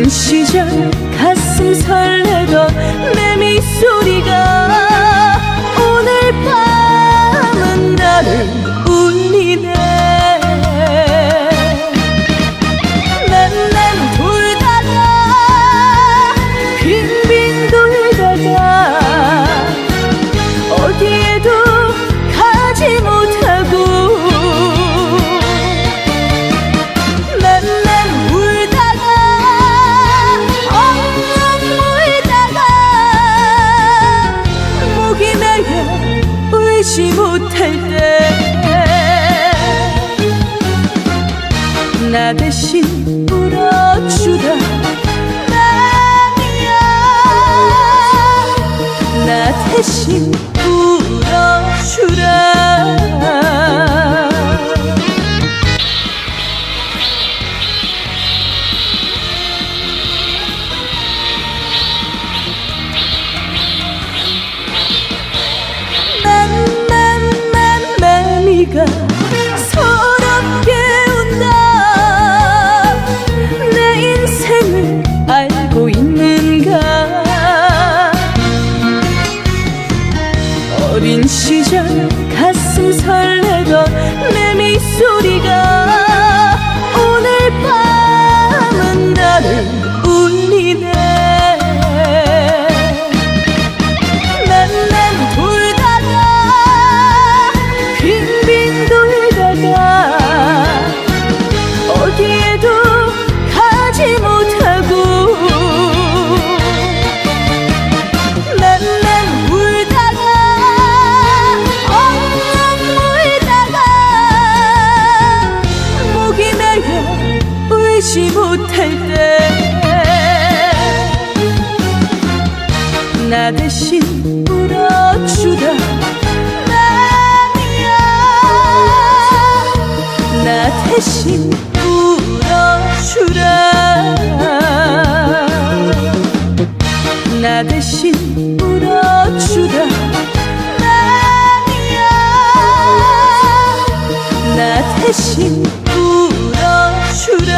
어린 시절 가슴 설레던 내 미소리가 오늘 밤은 나를 울리네. 난 돌다가 빙빙 돌다가 어디에도 가지 못하고 난 울다가 엉엉 울다가 목이 메여 울지 못할 때 나 대신 울어주라 나니야. 나 대신 울어주라. 매미가 서럽게 운다. 내 인생을 알고 있는가. 어린 시절 가슴 설레던 내 미소리가 오늘 밤은 나를 울리네. 난 돌다가 빙빙 돌다가 어디에도 가지 못하고 난 울다가 엉엉 울다가 목이 메여 울지 못할 때 나 대신 울어주라 나니야. 나 대신 울어주라. 나 대신 울어주라 나니야. 나 대신 울어주라.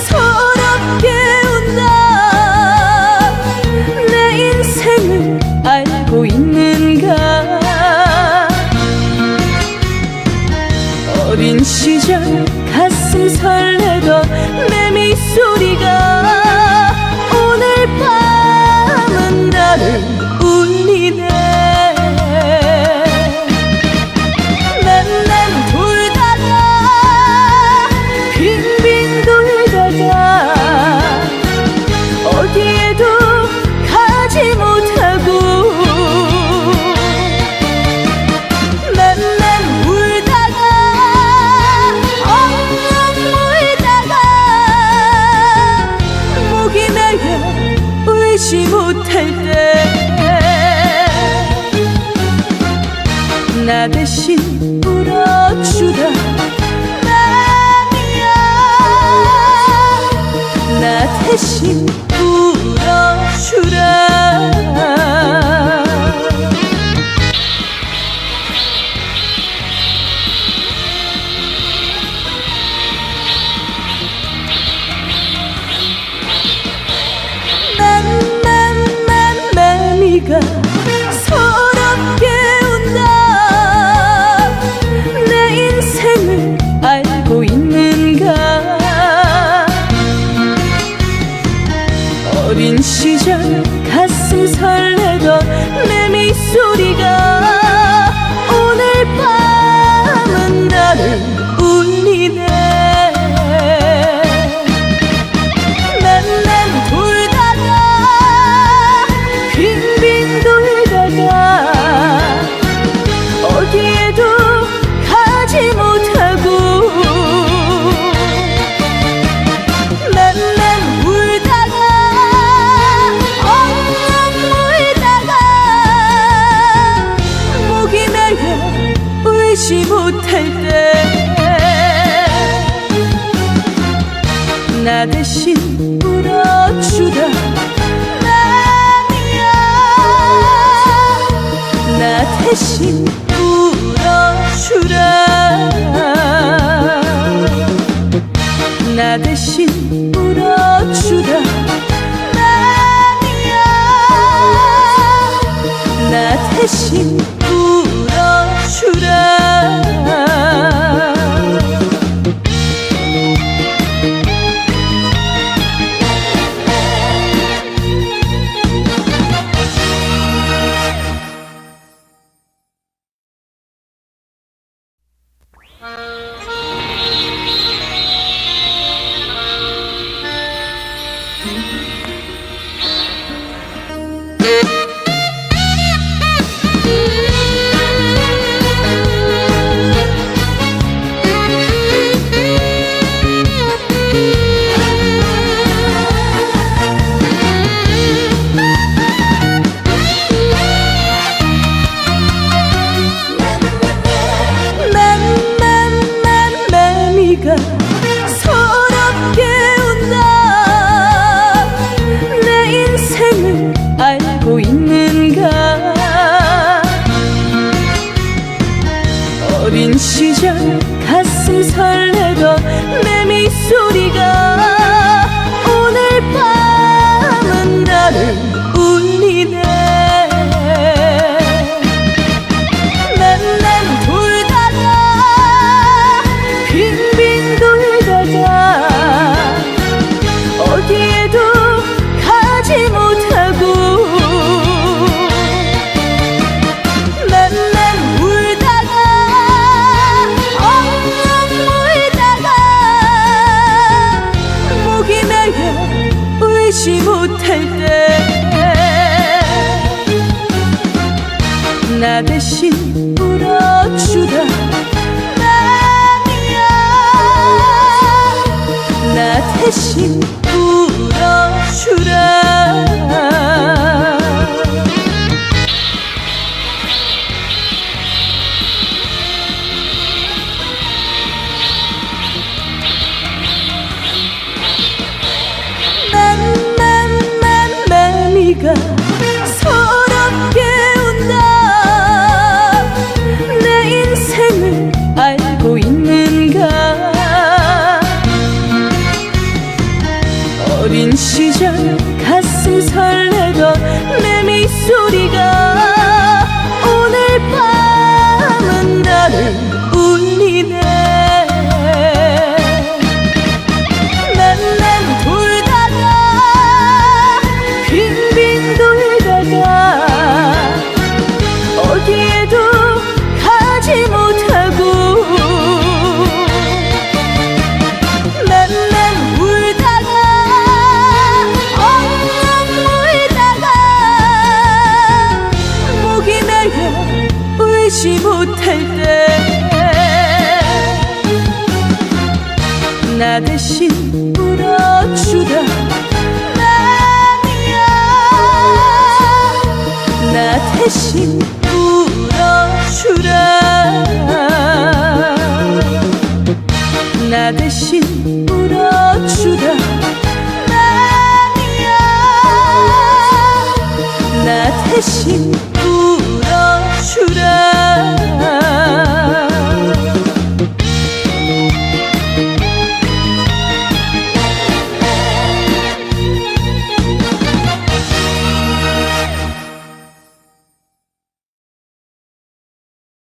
서럽게 운다. 내 인생을 알고 있는가. 어린 시절 가슴 설레던 내 미소리가 오늘 밤은 나를 울리네. 난 돌다가 빙빙 돌다가 어디에도 가지 못하고 난 울다가 엉엉 울다가 목이 메여 울지 못할 때 나 대신 울어주라 나니야. 나 대신 울어주라. 매미가 서럽게 운다. 내 인생을 알고 있는가. 어린 시절 가슴 설레던 내 미소리가 오늘 밤은 나를 울리네. 때 나 대신 울어주라 나야 나 대신 울어주라 나 대신 울어주라 나야 나 대신 울어주라 서럽게 운다 내 인생을 알고 있는가 어린 시절 가슴 설레던 내 미소리가 오늘 밤은 나를 울리네 어디에도 가지 못하고 난 울다가 엉엉 울다가 목이 메여 울지 못할 때 나 대신 울어주라 나야 나 대신 울어주라 난 네가 서럽게 운다 내 인생을 알고 있는가 어린 시절 가슴 설레던 내 미소리가 오늘 밤은 나를 울리네 난 돌다가 빙빙 돌다가 어디에도 가지 못하고 난 울다가 울지 못할 때 나 대신 울어주라 나야 나 대신 울어주라 나 대신 울어주라 나야 나 대신